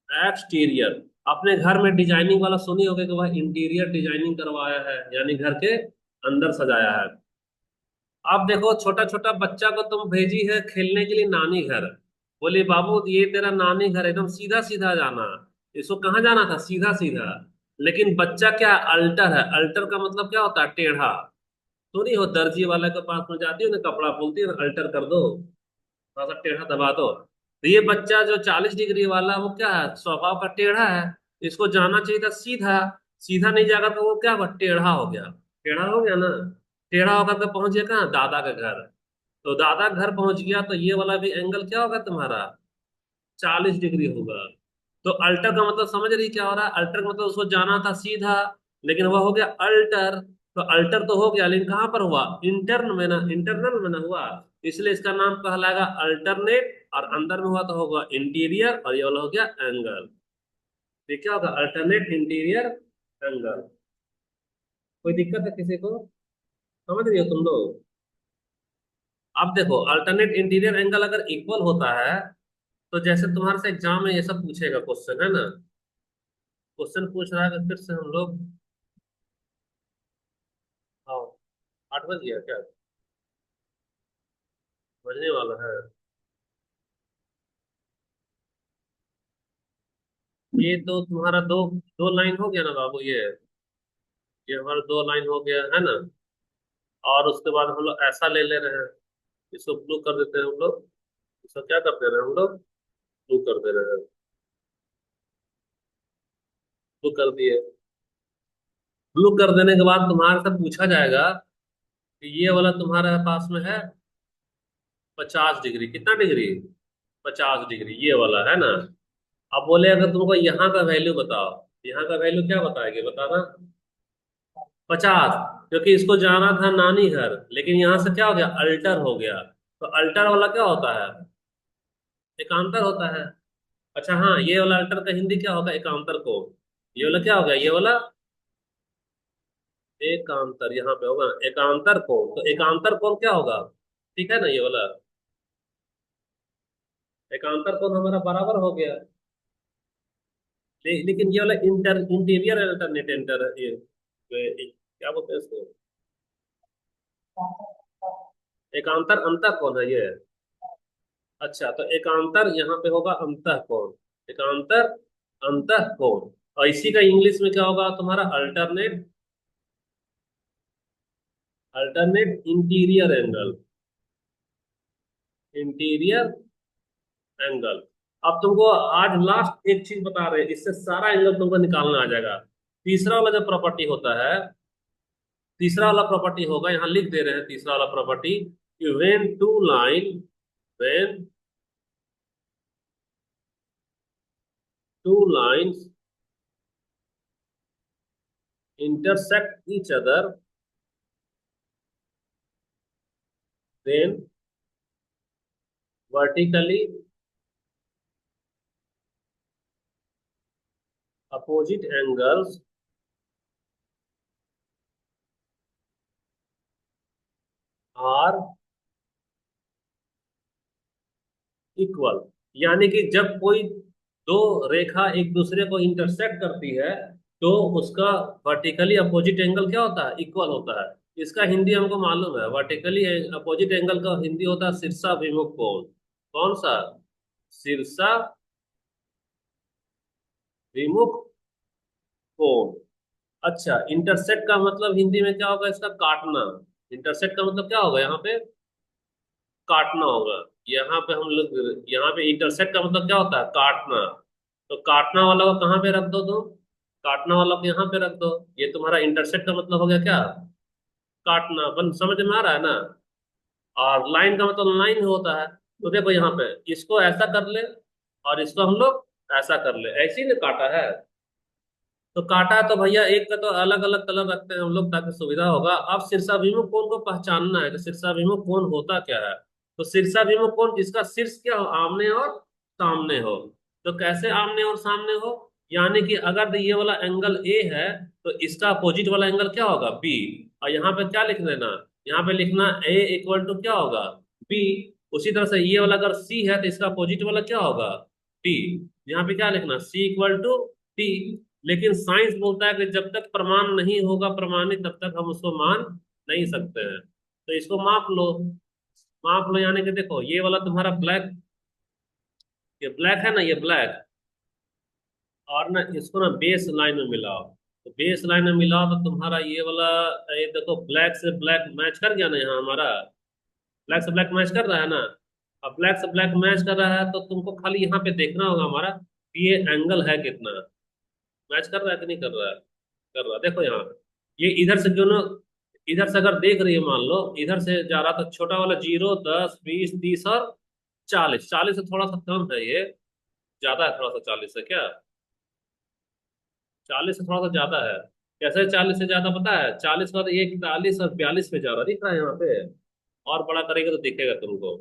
एक्सटीरियर। अपने घर में डिजाइनिंग वाला सुनी होगी कि वह इंटीरियर डिजाइनिंग करवाया है, यानी घर के अंदर सजाया है। अब देखो, छोटा छोटा बच्चा को तुम भेजी है खेलने के लिए नानी घर। बोली बाबू ये तेरा नानी घर, एकदम सीधा सीधा जाना। इसको कहाँ जाना था? सीधा सीधा। लेकिन बच्चा क्या, अल्टर है। अल्टर का मतलब क्या होता है? टेढ़ा। तो नहीं हो, दर्जी वाले के पास में जाती हो ना, कपड़ा बोलती है ना, अल्टर कर दो, थोड़ा सा टेढ़ा दबा दो। तो ये बच्चा जो 40 डिग्री वाला, वो क्या है? स्वभाव का टेढ़ा है। इसको जाना चाहिए था सीधा। सीधा नहीं जाएगा तो वो क्या हुआ? टेढ़ा हो गया। टेढ़ा हो गया ना। टेढ़ा होकर के पहुंच गया कहाँ, दादा के घर। तो दादा घर पहुंच गया तो ये वाला भी एंगल क्या होगा तुम्हारा, 40 डिग्री होगा। तो अल्टर का मतलब समझ रही क्या हो रहा है, अल्टर का मतलब उसको जाना था सीधा, लेकिन वह हो गया अल्टर। तो अल्टर तो हो गया, लेकिन कहाँ पर हुआ, इंटर्न में ना, इंटरनल में ना हुआ। इसलिए इसका नाम कहलाएगा अल्टरनेट, और अंदर में हुआ तो होगा इंटीरियर, और ये वाला हो गया एंगल। ये क्या होगा, अल्टरनेट इंटीरियर एंगल। कोई दिक्कत है किसी को, समझ रही हो तुम लोग। अब देखो अल्टरनेट इंटीरियर एंगल अगर इक्वल होता है, तो जैसे तुम्हारे से एग्जाम में ये सब पूछेगा क्वेश्चन, है ना, क्वेश्चन पूछ रहा है कि फिर से हम लोग, आओ, 8 बज गया क्या, बजने वाला है। ये तो तुम्हारा दो दो लाइन हो गया ना बाबू, ये हमारा 2 लाइन हो गया है ना। और उसके बाद हम लोग ऐसा ले ले रहे हैं, इसको ब्लू कर देते हैं हम लोग। इसको क्या कर दे रहे हैं हम लोग, ब्लू कर दे रहे हैं। ब्लू कर दिए। ब्लू कर देने के बाद तुम्हारे से पूछा जाएगा कि ये वाला तुम्हारे पास में है 50 डिग्री, कितना डिग्री, 50 डिग्री, ये वाला है ना। अब बोले अगर तुमको यहाँ का वैल्यू बताओ, यहाँ का वैल्यू क्या बताएंगे, बताना। 50, क्योंकि इसको जाना था नानी घर, लेकिन यहाँ से क्या हो गया, अल्टर हो गया। तो अल्टर वाला क्या होता है, एकांतर होता है। अच्छा हाँ, ये वाला अल्टर का हिंदी क्या होगा, एकांतर कोण। ये वाला क्या हो गया, ये वाला एकांतर, यहाँ पे होगा एकांतर कोण। तो एकांतर कोण क्या होगा, ठीक है ना, ये वाला एकांतर कोण हमारा बराबर हो गया। लेकिन ये वाला इंटीरियर अल्टरनेट क्या बोलते हैं इसको, एकांतर अंतः कोण है ये। अच्छा, तो एकांतर यहाँ पे होगा अंतः कोण, एकांतर अंतः कोण। और इसी का इंग्लिश में क्या होगा तुम्हारा, alternate, alternate interior angle, interior angle. अब तुमको आज लास्ट एक चीज बता रहे हैं, इससे सारा एंगल तुमको निकालना आ जाएगा। तीसरा वाला जो प्रॉपर्टी होता है, तीसरा वाला प्रॉपर्टी होगा, यहाँ लिख दे रहे हैं तीसरा वाला प्रॉपर्टी, कि when two line, when two lines intersect each other, then vertically opposite angles are equal. यानी कि जब कोई दो रेखा एक दूसरे को इंटरसेक्ट करती है, तो उसका वर्टिकली अपोजिट एंगल क्या होता है, इक्वल होता है। इसका हिंदी हमको मालूम है, वर्टिकली अपोजिट एंगल का हिंदी होता है शीर्षाभिमुख कोण। कौन सा, शीर्षाभिमुख कोण। अच्छा, इंटरसेक्ट का मतलब हिंदी में क्या होगा, इसका काटना। इंटरसेक्ट का मतलब क्या होगा यहाँ पे, काटना होगा। यहाँ पे हम लोग, यहाँ पे इंटरसेक्ट का मतलब क्या होता है, काटना। तो काटना वाला को कहाँ पे रख दो तुम, काटना वाला को यहाँ पे रख दो। ये तुम्हारा इंटरसेक्ट का मतलब हो गया क्या, काटना। बन समझ में आ रहा है ना। और लाइन का मतलब लाइन होता है। तो देखो यहाँ पे इसको ऐसा कर ले, और इसको हम लोग ऐसा कर ले, ऐसे ही ना काटा है। तो काटा है तो भैया एक का तो अलग अलग कलर रखते हैं हम लोग ताकि सुविधा होगा। अब शीर्षाभिमुख कोण को पहचानना है कि शीर्षाभिमुख कोण होता क्या है। तो शीर्षाभिमुख कोण जिसका शीर्ष क्या हो, आमने और सामने हो। तो कैसे आमने और सामने हो, यानी कि अगर ये वाला एंगल ए है, तो इसका अपोजिट वाला एंगल क्या होगा, बी। और यहाँ पे क्या लिख देना, यहाँ पे लिखना ए इक्वल टू क्या होगा, बी। उसी तरह से ये वाला अगर सी है तो इसका अपोजिट वाला क्या होगा, टी। यहाँ पे क्या लिखना, सी इक्वल टू टी। लेकिन साइंस बोलता है कि जब तक प्रमाण नहीं होगा प्रमाणित, तब तक हम उसको मान नहीं सकते हैं। तो इसको माप लो, माप लो। यानी कि देखो ये वाला तुम्हारा ब्लैक, ये ब्लैक है ना, ये ब्लैक, और ना इसको ना बेस लाइन में मिलाओ। तो बेस लाइन में मिलाओ तो तुम्हारा ये वाला, ये देखो ब्लैक से ब्लैक मैच कर गया ना, यहाँ हमारा ब्लैक से ब्लैक मैच कर रहा है ना। अब ब्लैक से ब्लैक मैच कर रहा है तो तुमको खाली यहाँ पे देखना होगा हमारा कि ये एंगल है कितना, मैच कर रहा है कि नहीं कर रहा है, कर रहा है। देखो यहाँ, ये इधर से क्यों ना इधर से अगर देख रही है, मान लो इधर से जा रहा तो छोटा वाला 0, 10, 20, 30 और 40। 40 से थोड़ा सा कम है ये, ज्यादा है थोड़ा सा 40 से क्या, 40 से थोड़ा सा ज्यादा है। कैसे 40 से ज्यादा पता है? 40 का तो ये 41 और 42 पे जा रहा दिख रहा है यहाँ पे। और बड़ा करेगा तो दिखेगा तुमको।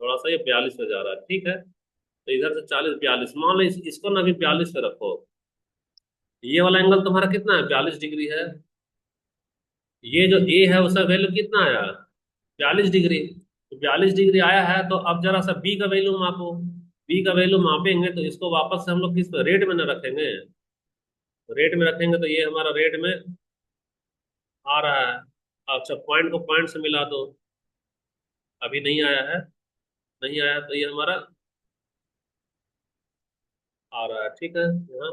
थोड़ा सा ये 42 पे जा रहा है, ठीक है। तो इधर से 40, 42 मान लो, इसको ना भी 42 पे रखो। ये वाला एंगल तुम्हारा कितना है? 42 डिग्री है। ये जो ए है उसका वैल्यू कितना आया? 42 डिग्री। तो 42 डिग्री आया है, तो अब जरा सा बी का वैल्यू मापो। बी का वैल्यू मापेंगे तो इसको वापस से हम लोग किस रेट में न रखेंगे? रेट में रखेंगे तो ये हमारा रेट में आ रहा है। अच्छा, पॉइंट को पॉइंट से मिला दो। अभी नहीं आया है। नहीं आया तो ये हमारा आ रहा है, ठीक है यहाँ।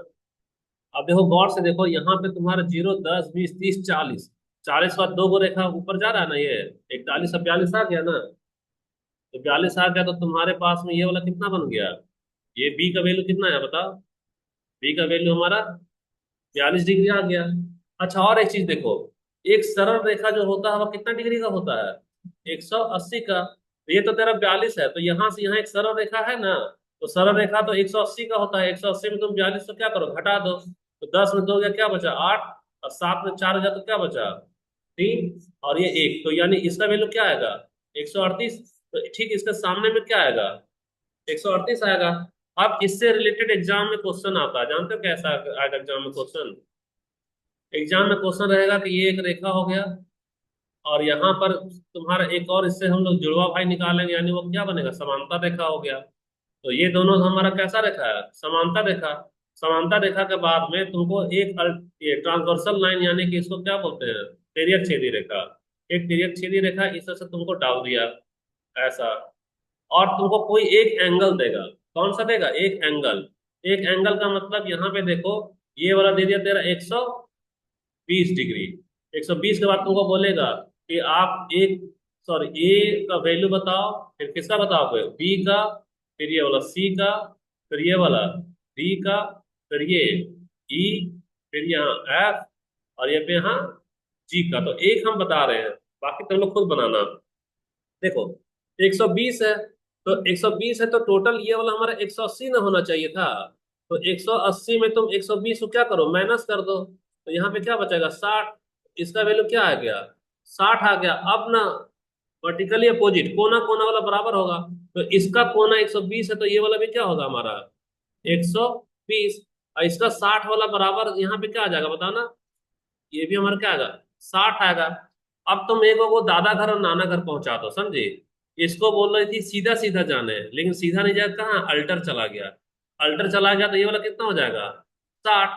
अब देखो गौर से देखो, यहाँ पे तुम्हारा 0, 10, 20, 30, 40। 40 का दो गो रेखा ऊपर जा रहा है ना ये। 41 और 42 आ गया ना। तो 42 आ गया तो तुम्हारे पास में ये वाला कितना बन गया? ये बी का वैल्यू कितना है बताओ? बी का वैल्यू हमारा 42 डिग्री आ गया। अच्छा, और एक चीज देखो, एक सरल रेखा जो होता है वो कितना डिग्री का होता है? 180 का। तो ये तो तेरा 42 है, तो यहाँ से यहाँ एक सरल रेखा है ना। तो सरल रेखा तो 180 का होता है। 180 में तुम 42 को क्या करो, घटा दो। तो 10 में 2 गया, क्या बचा? 8। और 7 में 4 गया तो क्या बचा? 3। और ये 1, तो यानी इसका वैल्यू क्या आएगा? 138। तो ठीक इसके सामने में क्या आएगा? 138 आएगा। अब इससे रिलेटेड एग्जाम में क्वेश्चन आता है, जानते हो कैसा आएगा एग्जाम में क्वेश्चन? एग्जाम में क्वेश्चन रहेगा कि ये एक रेखा हो गया, और यहाँ पर तुम्हारा एक और, इससे हम लोग जुड़वा भाई निकालेंगे, यानी वो क्या बनेगा? समांतर रेखा हो गया। तो ये दोनों हमारा कैसा रेखा है? समांतर रेखा। समांतर रेखा के बाद में तुमको एक ये ट्रांसवर्सल लाइन, यानी कि इसको क्या बोलते हैं? तिर्यक छेदी रेखा। एक तिर्यक छेदी रेखा इस तरह से तुमको डाल दिया, ऐसा। और तुमको कोई एक एंगल देगा। कौन सा देगा? एक एंगल। एक एंगल का मतलब यहाँ पे देखो, ये वाला दे दिया तेरा 120 डिग्री। 120 के बाद तुमको बोलेगा कि आप एक, सॉरी, ए का वैल्यू बताओ, फिर किसका बताओगे? बी का, फिर ये वाला सी का, फिर ये वाला डी का, फिर ये ई, फिर यहाँ एफ, और ये पे यहाँ जी का। तो एक हम बता रहे हैं, बाकी तुम लोग खुद बनाना। देखो 120 है, तो 120 है तो टोटल ये वाला हमारा 180 ना होना चाहिए था। तो 180 में तुम 120 को क्या करो, माइनस कर दो। तो यहाँ पे क्या बचेगा? 60। इसका वैल्यू क्या आ गया? 60 आ गया। अब ना वर्टिकली अपोजिट, कोना कोना वाला बराबर होगा। तो इसका कोना 120 है, तो ये वाला भी क्या होगा हमारा? 120। और इसका 60 वाला बराबर यहाँ पे क्या आ जाएगा बताना? ये भी हमारा क्या आएगा? 60 आएगा। अब तुम एक को दादा घर और नाना घर पहुंचा दो, समझे? इसको बोल रही थी सीधा सीधा जाने, लेकिन सीधा नहीं जाएगा, कहाँ अल्टर चला गया। अल्टर चला गया तो ये वाला कितना हो जाएगा? 60।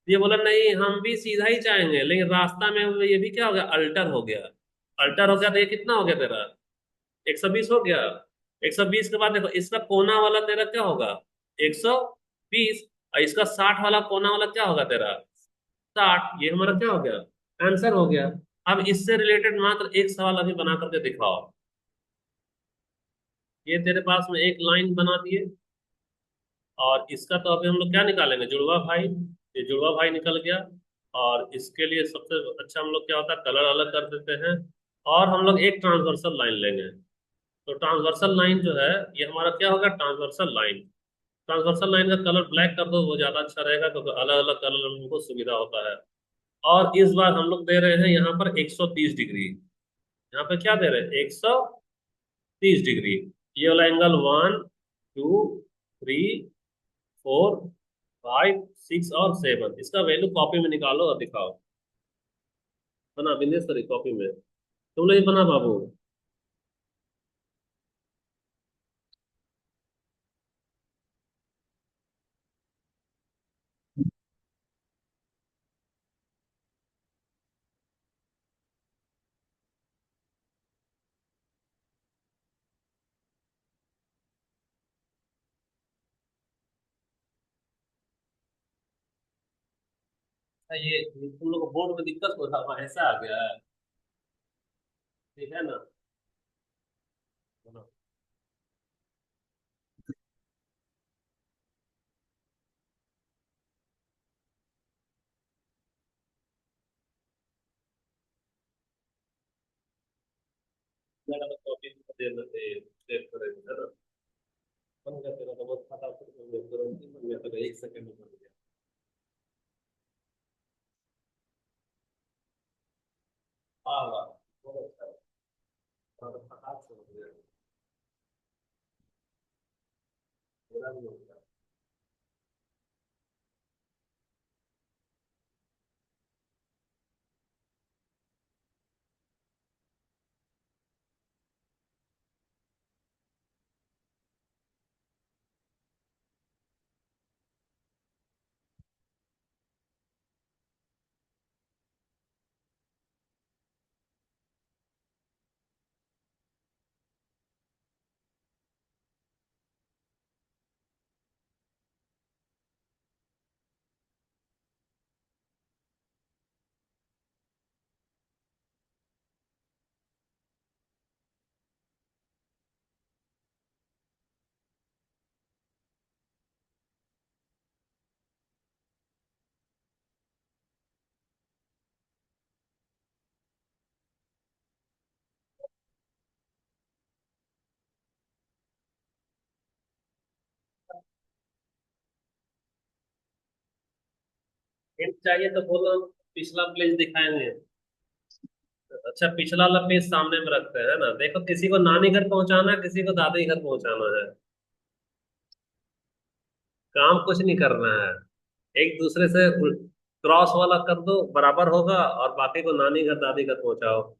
ये बोला नहीं हम भी सीधा ही जाएंगे, लेकिन रास्ता में ये भी क्या हो गया? अल्टर हो गया। अल्टर हो गया तो ये कितना हो गया तेरा? 120 हो गया। 120 के बाद देखो इसका कोना वाला तेरा क्या होगा? 120। और इसका 60 वाला कोना वाला क्या होगा तेरा? 60। ये हमारा क्या हो गया? आंसर हो गया। अब इससे रिलेटेड मात्र एक सवाल अभी बना करके दिखाओ। ये तेरे पास में एक लाइन बना दिए, और इसका तो अभी हम लोग क्या निकालेंगे? जुड़वा भाई। ये जुड़वा भाई निकल गया। और इसके लिए सबसे अच्छा हम लोग क्या होता है, कलर अलग कर देते हैं। और हम लोग एक ट्रांसवर्सल लाइन लेंगे। तो ट्रांसवर्सल लाइन जो है, ये हमारा क्या होगा? Transversal line. ट्रांसवर्सल लाइन का कलर ब्लैक कर दो, वो ज्यादा अच्छा रहेगा, क्योंकि अलग अलग कलर हमको सुविधा होता है। और इस बार हम लोग दे रहे हैं यहाँ पर 130 डिग्री। यहाँ पे क्या दे रहे हैं? 130 डिग्री। ये वाला एंगल 1, 2, 3, 4, 5, 6 और 7, इसका वैल्यू कॉपी में निकालो और दिखाओ। बना बिंदेश्वरी कॉपी में, तुम लोग बना बाबू। ये तुम लोग को बोर्ड में दिक्कत हो रहा है, ऐसा आ गया है। ठीक है ना? बना। लगा तो कॉपी देना सेव करेंगे है ना। बन गया तेरा तो बहुत फटाफट बन गया, तुरंत ही बन गया तेरा, 1 सेकंड में बन गया। हाँ वाह, बहुत अच्छा है। हाँ, तो फटाक से हो गया। मेरा भी हो गया। हिंट चाहिए तो बोलो, पिछला पेज दिखाएंगे। अच्छा, पिछला वाला पेज सामने में रखते हैं ना, देखो किसी को नानी घर पहुंचाना है, किसी को दादी घर पहुंचाना है। काम कुछ नहीं करना है, एक दूसरे से क्रॉस वाला कर दो, बराबर होगा, और बाकी को नानी घर दादी घर पहुंचाओ।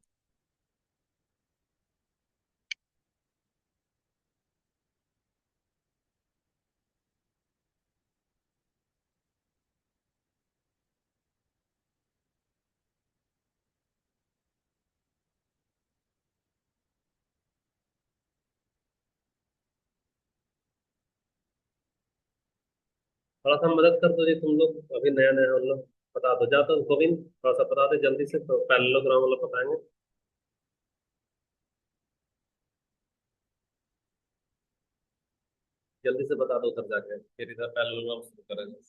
थोड़ा सा मदद कर दो जी तुम लोग, अभी नया नया हम लोग। बता दो, जा तो गोविंद थोड़ा सा बता दे जल्दी से, तो पैरेललोग्राम वाला बताएंगे। जल्दी से बता दो उधर जाके, फिर इधर पैरेललोग्राम शुरू करेंगे।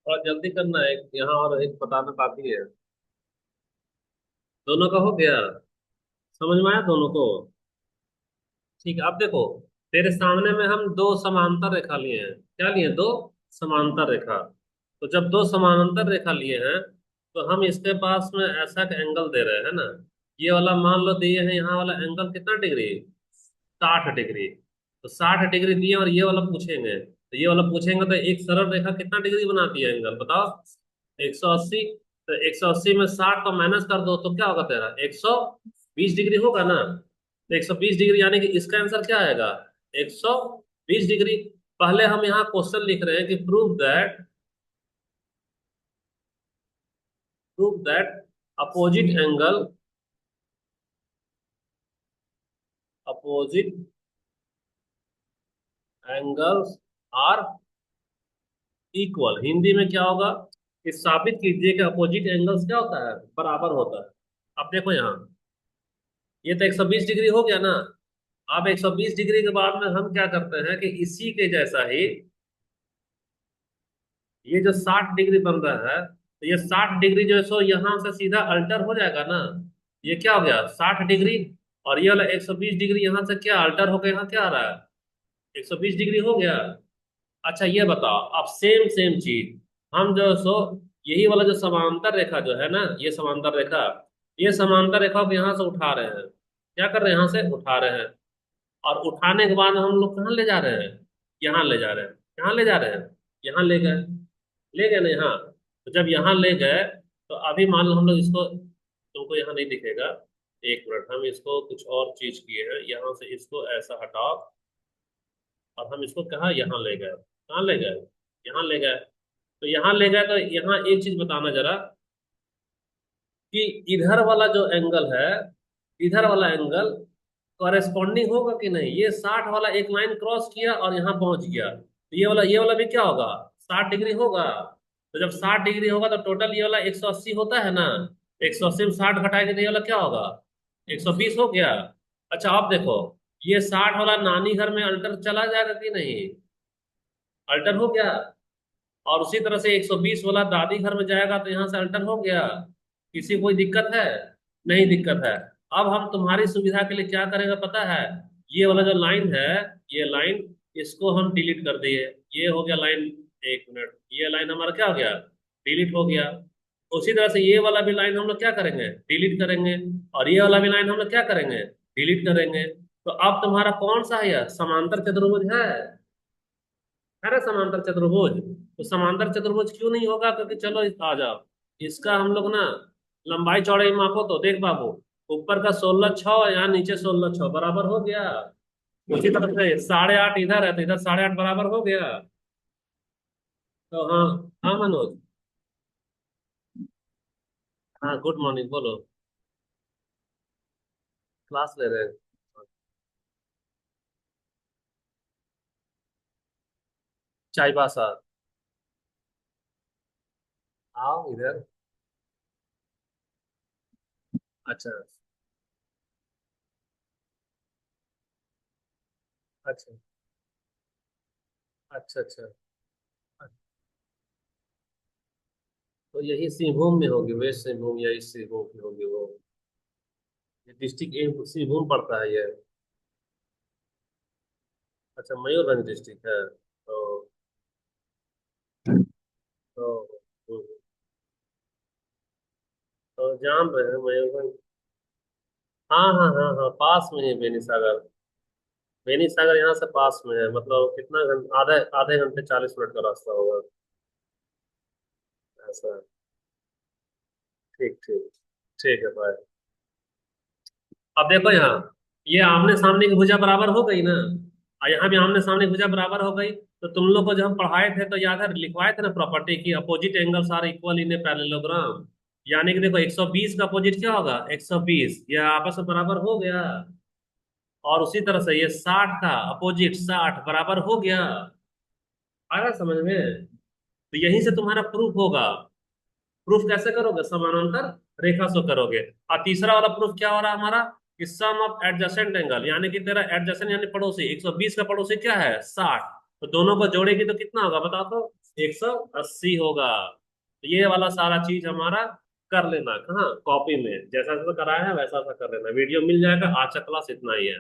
और जल्दी करना है, यहाँ और एक बताना बाकी है। दोनों का हो गया, समझ में आया दोनों को। ठीक है, अब देखो, तेरे सामने में हम दो समांतर रेखा लिए हैं। क्या लिए? दो समांतर रेखा। तो जब दो समांतर रेखा लिए हैं, तो हम इसके पास में ऐसा का एंगल दे रहे हैं ना। ये वाला मान लो दिए है, यहाँ वाला एंगल कितना डिग्री, 60 डिग्री। तो 60 डिग्री दिए और ये वाला पूछेंगे, तो ये वाला पूछेंगे तो एक सरल रेखा कितना डिग्री बनाती है एंगल बताओ, 180। तो 180 में 60 को माइनस कर दो तो क्या होगा तेरा, 120 डिग्री होगा ना। तो 120 डिग्री यानी कि इसका आंसर क्या आएगा, 120 डिग्री। पहले हम यहाँ क्वेश्चन लिख रहे हैं कि prove that opposite angles are equal. Hindi में क्या होगा कि साबित कीजिए कि अपोजिट एंगल्स क्या होता है, बराबर होता है। अब देखो यहाँ, ये तो 120 डिग्री हो गया ना। अब 120 डिग्री के बाद में हम क्या करते हैं कि इसी के जैसा ही ये जो 60 डिग्री बन रहा है, तो ये 60 डिग्री जो है सो यहाँ से सीधा अल्टर हो जाएगा ना। ये क्या हो गया 60 डिग्री, और ये वाला 120 डिग्री यहाँ से क्या अल्टर होकर यहाँ क्या आ रहा है, 120 डिग्री हो गया। अच्छा ये बताओ, अब सेम सेम चीज हम जो सो यही वाला जो समांतर रेखा जो है ना, ये समांतर रेखा, ये समांतर रेखा को यहाँ से उठा रहे हैं। क्या कर रहे हैं, यहाँ से उठा रहे हैं। और उठाने के बाद हम लोग कहाँ ले जा रहे हैं, यहाँ ले जा रहे हैं। कहाँ ले जा रहे हैं, यहाँ ले गए। ले गए ना यहाँ। तो जब यहाँ ले गए, तो अभी मान लो हम लोग इसको, तुमको यहाँ नहीं दिखेगा, एक मिनट, हम इसको कुछ और चीज किए हैं, यहाँ से इसको ऐसा हटाओ, और हम इसको कहाँ यहाँ ले गए, कहाँ ले गए, यहाँ ले गए। तो यहाँ ले गए, तो यहाँ एक चीज बताना जरा, कि इधर वाला जो एंगल है, इधर वाला एंगल कॉरेस्पॉन्डिंग होगा कि नहीं। ये 60 वाला एक लाइन क्रॉस किया और यहाँ पहुंच गया, तो ये वाला भी क्या होगा, 60 डिग्री होगा। तो जब 60 डिग्री होगा तो टोटल ये वाला 180 होता है ना, 180 में 60 घटाएंगे तो ये वाला क्या होगा, 120 हो गया। अच्छा आप देखो, ये 60 वाला नानी घर में अल्टर चला जाएगा कि नहीं, अल्टर हो गया। और उसी तरह से 120 वाला दादी घर में जाएगा तो यहाँ से अल्टर हो गया। किसी को कोई दिक्कत है, नहीं दिक्कत है। अब हम तुम्हारी सुविधा के लिए क्या करेंगे पता है, ये वाला जो लाइन है, ये लाइन, इसको हम डिलीट कर दिए। ये हो गया लाइन, एक मिनट, ये लाइन हमारा क्या हो गया, डिलीट हो गया। उसी तरह से ये वाला भी लाइन हम लोग क्या करेंगे, डिलीट करेंगे। और ये वाला भी लाइन हम लोग क्या करेंगे, डिलीट करेंगे। तो अब तुम्हारा कौन सा है, यह समांतर चतुर्भुज है। है ना समांतर चतुर्भुज। तो समांतर चतुर्भुज क्यों नहीं होगा, क्योंकि चलो आ जाओ, इसका हम लोग ना लंबाई चौड़ाई मापो तो देख बाबू, ऊपर का 16 6 यहाँ नीचे 16 6 बराबर हो गया। उसी तरह से 8.5 इधर है तो इधर 8.5 बराबर हो गया। तो हाँ, हाँ मनोज, हाँ गुड मॉर्निंग बोलो। क्लास ले रहे हैं। चाय बासा, आओ इधर। अच्छा अच्छा अच्छा अच्छा। तो यही सिंहभूम में होगी, वेस्ट सिंहभूम या ईस्ट सिंहभूम में होगी वो। ये डिस्ट्रिक्ट सिंहभूम पड़ता है ये। अच्छा मयूरभंज डिस्ट्रिक्ट है। तो तो हम्म, तो जान रहे हैं मयूरभंज। हाँ हाँ हाँ हाँ, पास में है बेनी सागर। बेनी सागर यहाँ से पास में है, मतलब कितना घंटा, आधे आधे घंटे 40 मिनट का रास्ता होगा। ऐसा है। ठीक ठीक। ठीक है बाय। अब देखो यहाँ, ये आमने सामने की भुजा बराबर हो गई ना, और यहाँ भी आमने सामने की भुजा बराबर हो गई। तो तुम लोग को जब हम पढ़ाए थे तो याद है, लिखवाए थे ना प्रॉपर्टी की, opposite angles are equal in a parallelogram. यानी कि देखो 120 का अपोजिट क्या होगा, 120, ये आपस में बराबर हो गया। और उसी तरह से ये 60 का अपोजिट 60 बराबर हो गया। आया समझ में। तो यहीं से तुम्हारा प्रूफ होगा। प्रूफ कैसे करोगे, समानांतर रेखा से करोगे। और तीसरा वाला प्रूफ क्या हो रहा है हमारा, कि सम ऑफ एडजेसेंट एंगल, यानी कि तेरा एडजेसेंट यानी पड़ोसी, 120 का पड़ोसी क्या है 60। तो दोनों को जोड़ेगी तो कितना होगा बताओ तो, 180 होगा। तो ये वाला सारा चीज हमारा कर लेना, कहाँ कॉपी में, जैसा जैसा कराया है वैसा वैसा कर लेना। वीडियो मिल जाएगा, आज का क्लास इतना ही है।